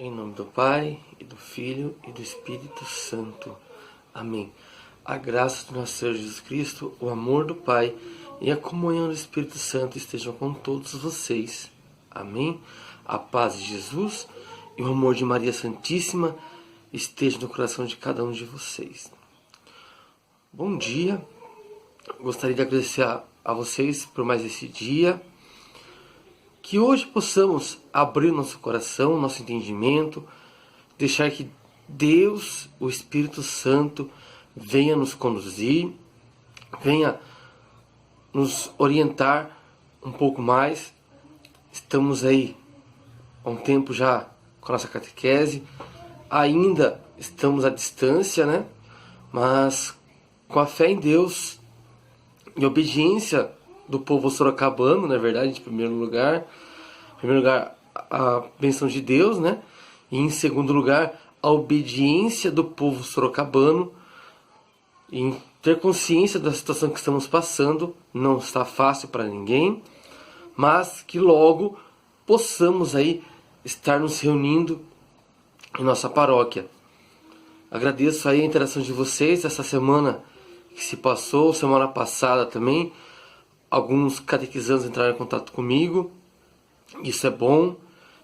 Em nome do Pai, e do Filho, e do Espírito Santo. Amém. A graça do nosso Senhor Jesus Cristo, o amor do Pai e a comunhão do Espírito Santo estejam com todos vocês. Amém. A paz de Jesus e o amor de Maria Santíssima estejam no coração de cada um de vocês. Bom dia. Gostaria de agradecer a vocês por mais esse dia. Que hoje possamos abrir nosso coração, nosso entendimento, deixar que Deus, o Espírito Santo, venha nos conduzir, venha nos orientar um pouco mais. Estamos aí há um tempo já com a nossa catequese, ainda estamos à distância, né? Mas com a fé em Deus e obediência do povo sorocabano, na verdade, em primeiro lugar, a bênção de Deus, né? E em segundo lugar, a obediência do povo sorocabano, em ter consciência da situação que estamos passando. Não está fácil para ninguém, mas que logo possamos aí estar nos reunindo em nossa paróquia. Agradeço aí a interação de vocês essa semana que se passou, semana passada também. Alguns catequizandos entraram em contato comigo. Isso é bom.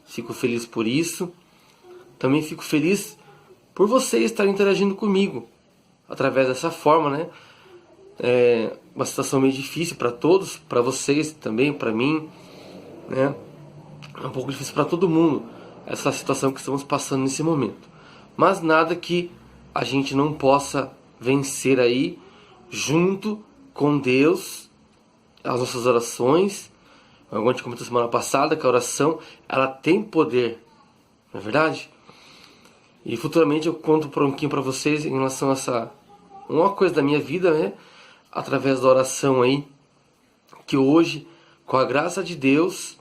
Fico feliz por isso. Também fico feliz por vocês estarem interagindo comigo através dessa forma, né? É uma situação meio difícil para todos, para vocês também, para mim, né? É um pouco difícil para todo mundo essa situação que estamos passando nesse momento. Mas nada que a gente não possa vencer aí junto com Deus. As nossas orações, como a gente comentou semana passada, que a oração ela tem poder, não é verdade? E futuramente eu conto um pouquinho para vocês em relação a uma coisa da minha vida, né? Através da oração aí, que hoje, com a graça de Deus,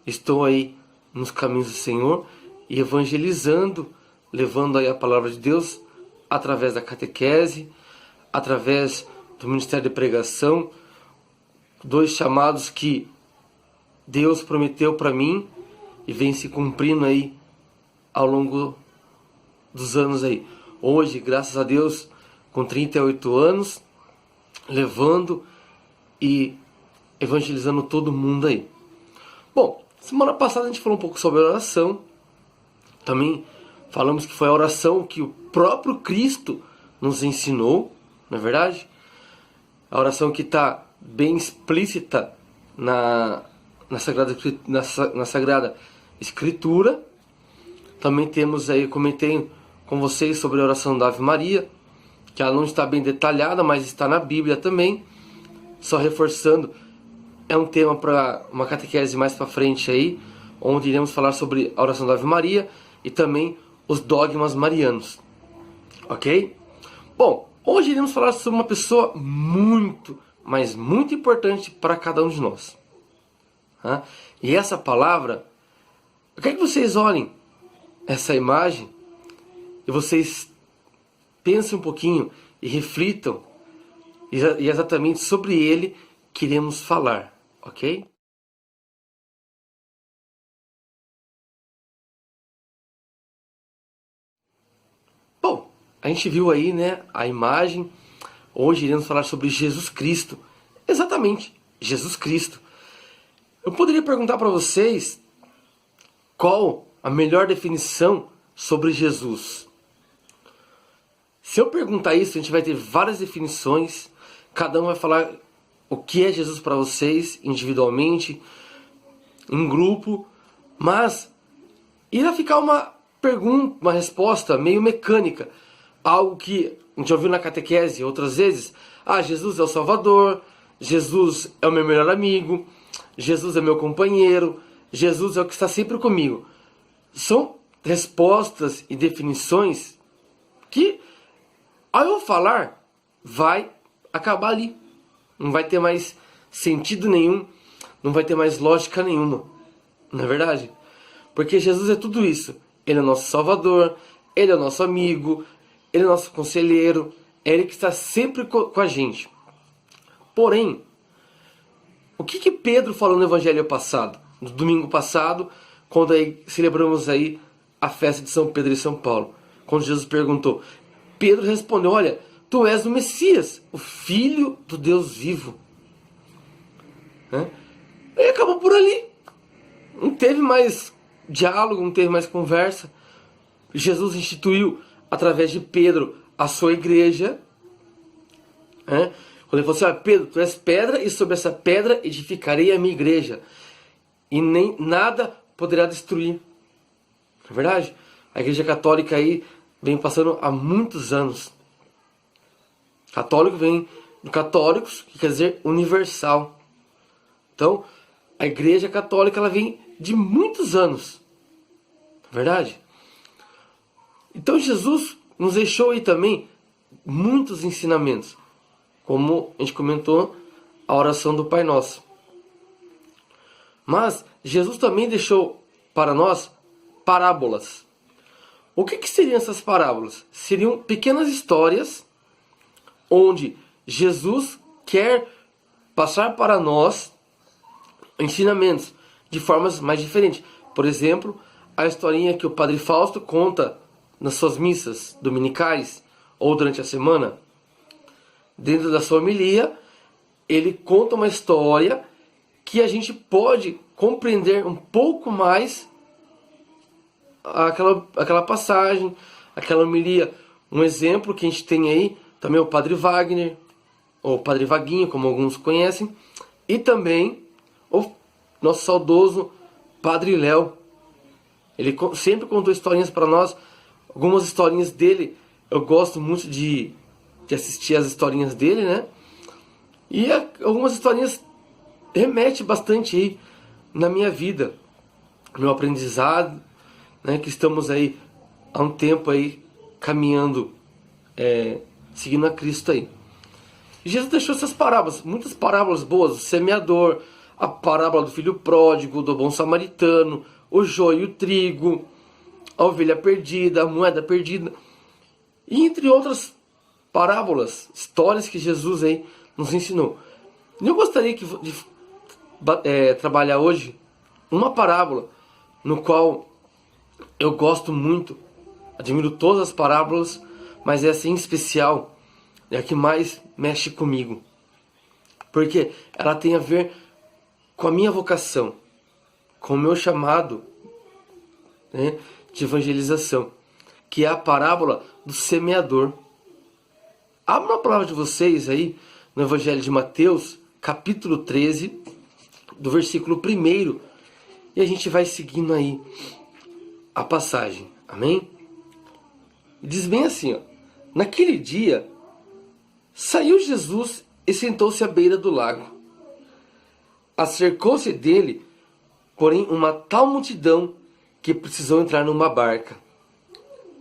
estou aí nos caminhos do Senhor e evangelizando, levando aí a palavra de Deus através da catequese, através do ministério de pregação. Dois chamados que Deus prometeu para mim e vem se cumprindo aí ao longo dos anos aí. Hoje, graças a Deus, com 38 anos, levando e evangelizando todo mundo aí. Bom, semana passada a gente falou um pouco sobre a oração. Também falamos que foi a oração que o próprio Cristo nos ensinou, não é verdade? A oração que está bem explícita na Sagrada Escritura. Também temos aí, comentei com vocês sobre a oração da Ave Maria, que ela não está bem detalhada, mas está na Bíblia também. Só reforçando, é um tema para uma catequese mais para frente aí, onde iremos falar sobre a oração da Ave Maria e também os dogmas marianos. Ok? Bom, hoje iremos falar sobre uma pessoa muito, mas muito importante para cada um de nós. E essa palavra, eu quero que vocês olhem essa imagem e vocês pensem um pouquinho e reflitam, e exatamente sobre ele que iremos falar, ok? Bom, a gente viu aí, né, a imagem. Hoje iremos falar sobre Jesus Cristo. Exatamente, Jesus Cristo. Eu poderia perguntar para vocês qual a melhor definição sobre Jesus. Se eu perguntar isso, a gente vai ter várias definições. Cada um vai falar o que é Jesus para vocês, individualmente, em grupo. Mas irá ficar uma pergunta, uma resposta meio mecânica. Algo que a gente ouviu na catequese outras vezes. Jesus é o Salvador. Jesus é o meu melhor amigo. Jesus é meu companheiro. Jesus é o que está sempre comigo. São respostas e definições que, ao eu falar, vai acabar ali. Não vai ter mais sentido nenhum. Não vai ter mais lógica nenhuma. Não é verdade? Porque Jesus é tudo isso. Ele é o nosso Salvador. Ele é o nosso amigo. Ele é o nosso conselheiro. É Ele que está sempre com a gente. Porém, o que Pedro falou no Evangelho passado? No domingo passado, quando aí celebramos aí a festa de São Pedro e São Paulo. Quando Jesus perguntou, Pedro respondeu, olha, tu és o Messias, o Filho do Deus vivo. E acabou por ali. Não teve mais diálogo, não teve mais conversa. Jesus instituiu, através de Pedro, a sua igreja. Quando ele falou assim, Pedro, tu és pedra, e sobre essa pedra edificarei a minha igreja. E nem nada poderá destruir. Não é verdade? A igreja católica aí vem passando há muitos anos. Católico vem do católicos, que quer dizer universal. Então, a igreja católica ela vem de muitos anos. Não é verdade? Então Jesus nos deixou aí também muitos ensinamentos. Como a gente comentou, a oração do Pai Nosso. Mas Jesus também deixou para nós parábolas. O que seriam essas parábolas? Seriam pequenas histórias onde Jesus quer passar para nós ensinamentos de formas mais diferentes. Por exemplo, a historinha que o Padre Fausto conta nas suas missas dominicais ou durante a semana. Dentro da sua homilia, ele conta uma história que a gente pode compreender um pouco mais aquela passagem, aquela homilia. Um exemplo que a gente tem aí também é o Padre Wagner, ou Padre Vaguinho, como alguns conhecem, e também o nosso saudoso Padre Léo. Ele sempre contou historinhas para nós. Algumas historinhas dele, eu gosto muito de assistir as historinhas dele, né? E algumas historinhas remetem bastante aí na minha vida, no meu aprendizado, né? Que estamos aí há um tempo aí caminhando, seguindo a Cristo aí. E Jesus deixou essas parábolas, muitas parábolas boas, o semeador, a parábola do filho pródigo, do bom samaritano, o joio e o trigo, a ovelha perdida, a moeda perdida, e entre outras parábolas, histórias que Jesus aí nos ensinou. E eu gostaria de trabalhar hoje uma parábola no qual eu gosto muito, admiro todas as parábolas, mas essa em especial é a que mais mexe comigo, porque ela tem a ver com a minha vocação, com o meu chamado, né, de evangelização, que é a parábola do semeador. Abra a palavra de vocês aí no Evangelho de Mateus, capítulo 13, do versículo 1, e a gente vai seguindo aí a passagem. Amém? Diz bem assim, naquele dia, saiu Jesus e sentou-se à beira do lago. Acercou-se dele, porém, uma tal multidão que precisou entrar numa barca.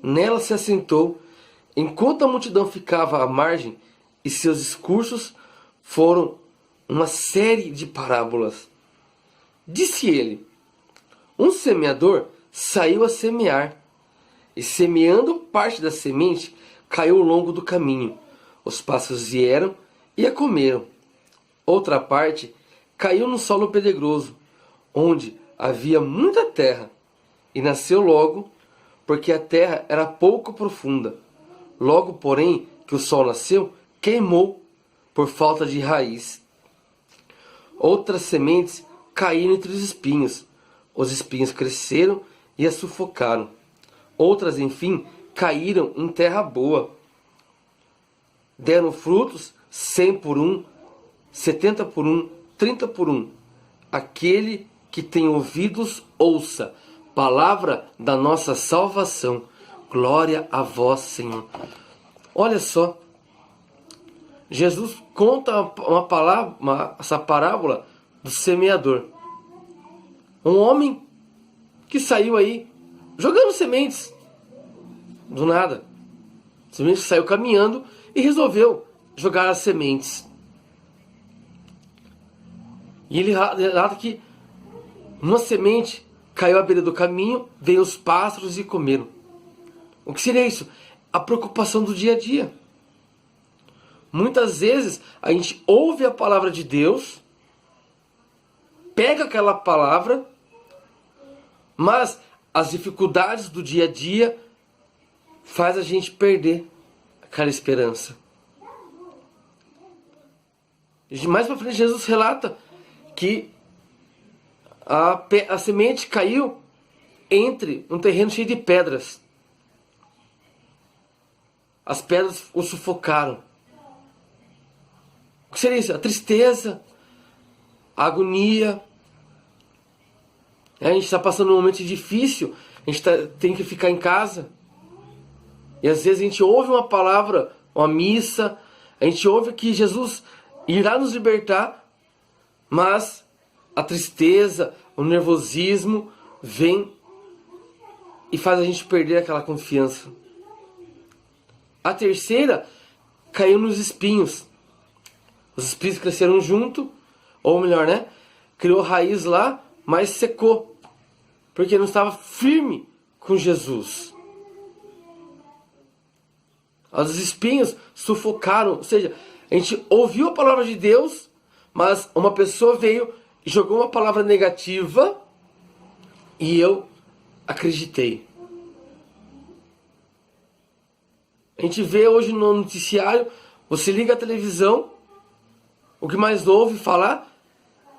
Nela se assentou, enquanto a multidão ficava à margem, e seus discursos foram uma série de parábolas. Disse ele, um semeador saiu a semear, e semeando parte da semente, caiu ao longo do caminho. Os pássaros vieram e a comeram. Outra parte caiu no solo pedregoso, onde havia muita terra, e nasceu logo, porque a terra era pouco profunda. Logo, porém, que o sol nasceu, queimou, por falta de raiz. Outras sementes caíram entre os espinhos. Os espinhos cresceram e a sufocaram. Outras, enfim, caíram em terra boa. Deram frutos 100 por 1, 70 por 1, 30 por 1. Aquele que tem ouvidos, ouça. Palavra da nossa salvação. Glória a vós, Senhor. Olha só. Jesus conta essa parábola do semeador. Um homem que saiu aí jogando sementes. Do nada. Simplesmente saiu caminhando e resolveu jogar as sementes. E ele relata que uma semente caiu à beira do caminho, veio os pássaros e comeram. O que seria isso? A preocupação do dia a dia. Muitas vezes a gente ouve a palavra de Deus, pega aquela palavra, mas as dificuldades do dia a dia faz a gente perder aquela esperança. Mais para frente, Jesus relata que a semente caiu entre um terreno cheio de pedras. As pedras o sufocaram. O que seria isso? A tristeza, a agonia. A gente está passando um momento difícil, a gente tem que ficar em casa. E às vezes a gente ouve uma palavra, uma missa, a gente ouve que Jesus irá nos libertar, mas a tristeza, o nervosismo vem e faz a gente perder aquela confiança. A terceira caiu nos espinhos. Os espinhos cresceram junto, ou melhor, né? Criou raiz lá, mas secou, porque não estava firme com Jesus. Os espinhos sufocaram, ou seja, a gente ouviu a palavra de Deus, mas uma pessoa veio e jogou uma palavra negativa e eu acreditei. A gente vê hoje no noticiário, você liga a televisão, o que mais ouve falar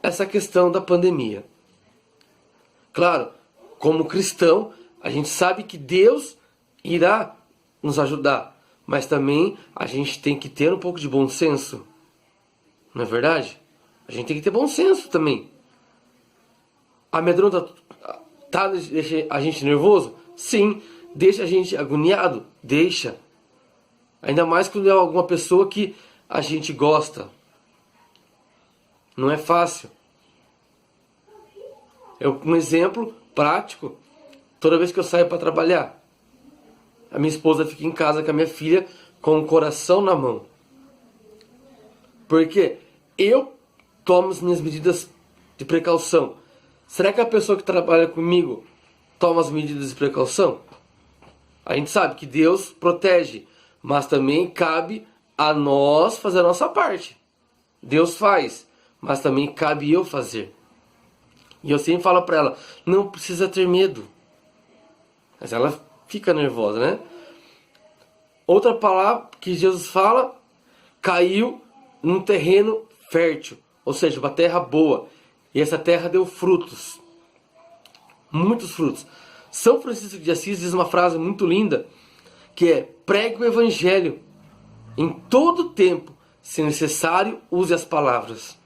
é essa questão da pandemia. Claro, como cristão, a gente sabe que Deus irá nos ajudar, mas também a gente tem que ter um pouco de bom senso. Não é verdade? A gente tem que ter bom senso também. A amedronta deixa a gente nervoso? Sim. Deixa a gente agoniado? Deixa. Ainda mais quando é alguma pessoa que a gente gosta. Não é fácil. Um exemplo prático. Toda vez que eu saio para trabalhar, a minha esposa fica em casa com a minha filha com o coração na mão. Porque eu tomo as minhas medidas de precaução. Será que a pessoa que trabalha comigo toma as medidas de precaução? A gente sabe que Deus protege, mas também cabe a nós fazer a nossa parte. Deus faz, mas também cabe eu fazer. E eu sempre falo para ela, não precisa ter medo. Mas ela fica nervosa, né? Outra palavra que Jesus fala, caiu num terreno fértil, ou seja, uma terra boa. E essa terra deu frutos. Muitos frutos. São Francisco de Assis diz uma frase muito linda, que é: pregue o evangelho em todo tempo, se necessário, use as palavras.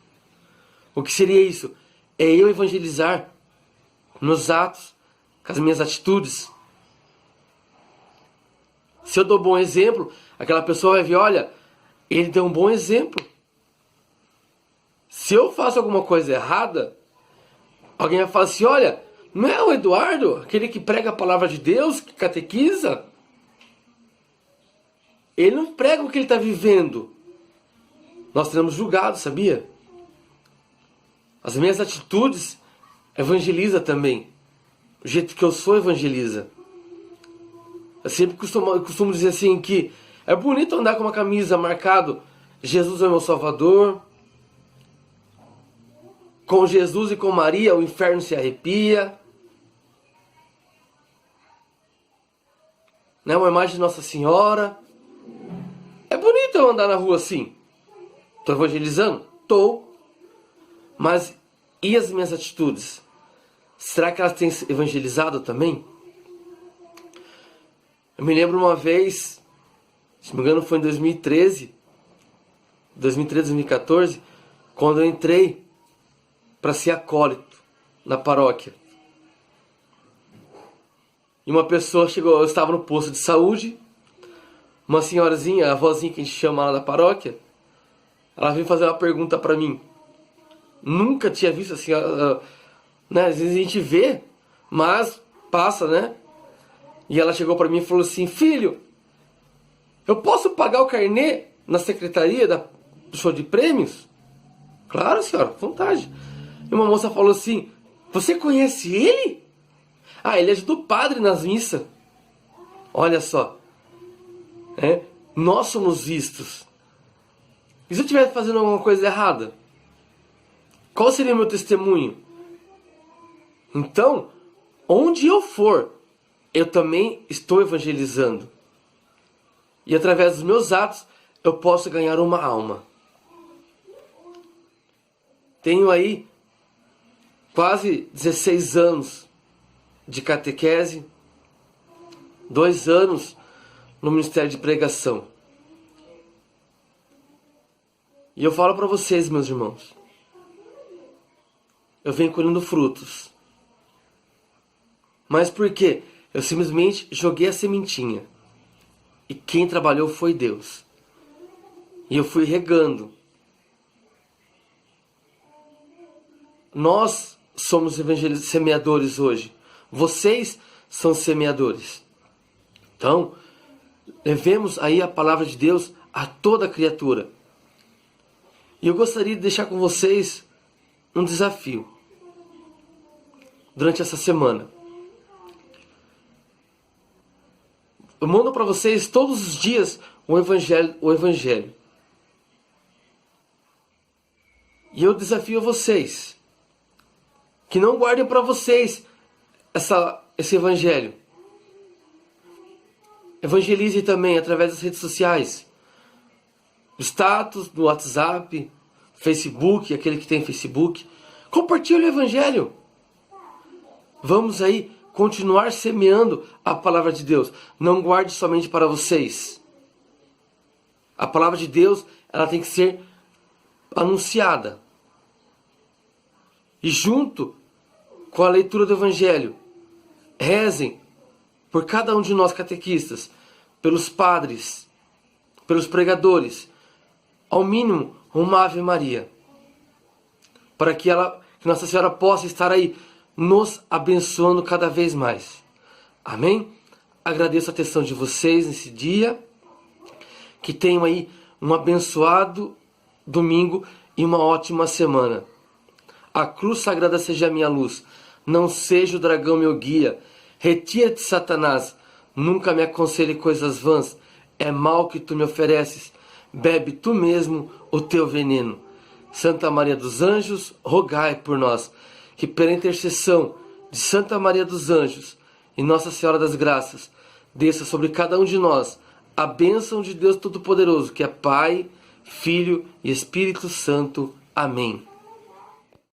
O que seria isso? É eu evangelizar nos atos, com as minhas atitudes. Se eu dou um bom exemplo, aquela pessoa vai ver, olha, ele deu um bom exemplo. Se eu faço alguma coisa errada, alguém vai falar assim, olha, não é o Eduardo, aquele que prega a palavra de Deus, que catequiza? Ele não prega o que ele está vivendo. Nós seremos julgados, sabia? As minhas atitudes evangeliza também. O jeito que eu sou evangeliza. Eu sempre costumo dizer assim que é bonito andar com uma camisa marcado Jesus é meu Salvador. Com Jesus e com Maria o inferno se arrepia. Né? Uma imagem de Nossa Senhora. É bonito eu andar na rua assim. Estou evangelizando? Estou. Mas e as minhas atitudes? Será que elas têm evangelizado também? Eu me lembro uma vez, se não me engano foi em 2013, 2014, quando eu entrei para ser acólito na paróquia. E uma pessoa chegou, eu estava no posto de saúde, uma senhorazinha, a avózinha que a gente chama lá da paróquia, ela veio fazer uma pergunta para mim. Nunca tinha visto assim, né? Às vezes a gente vê, mas passa, né? E ela chegou para mim e falou assim, filho, eu posso pagar o carnê na secretaria do show de prêmios? Claro, senhora, com vontade. E uma moça falou assim, você conhece ele? Ah, ele ajuda o padre nas missas. Olha só, nós somos vistos. E se eu estiver fazendo alguma coisa errada? Qual seria o meu testemunho? Então, onde eu for, eu também estou evangelizando. E através dos meus atos, eu posso ganhar uma alma. Tenho aí quase 16 anos de catequese, 2 anos no Ministério de Pregação. E eu falo para vocês, meus irmãos, eu venho colhendo frutos. Mas por quê? Eu simplesmente joguei a sementinha. E quem trabalhou foi Deus. E eu fui regando. Nós somos semeadores hoje. Vocês são semeadores. Então, levemos aí a palavra de Deus a toda criatura. E eu gostaria de deixar com vocês um desafio durante essa semana. Eu mando para vocês todos os dias o Evangelho. E eu desafio vocês que não guardem para vocês esse Evangelho. Evangelize também através das redes sociais. Status no WhatsApp, Facebook, aquele que tem Facebook. Compartilhe o Evangelho. Vamos aí continuar semeando a palavra de Deus. Não guarde somente para vocês. A palavra de Deus, ela tem que ser anunciada. E junto com a leitura do Evangelho, rezem por cada um de nós catequistas, pelos padres, pelos pregadores, ao mínimo uma Ave Maria, para que Nossa Senhora possa estar aí nos abençoando cada vez mais. Amém? Agradeço a atenção de vocês nesse dia. Que tenham aí um abençoado domingo e uma ótima semana. A cruz sagrada seja a minha luz. Não seja o dragão meu guia. Retira-te, Satanás. Nunca me aconselhe coisas vãs. É mal que tu me ofereces. Bebe tu mesmo o teu veneno. Santa Maria dos Anjos, rogai por nós. Que pela intercessão de Santa Maria dos Anjos e Nossa Senhora das Graças, desça sobre cada um de nós a bênção de Deus Todo-Poderoso, que é Pai, Filho e Espírito Santo. Amém.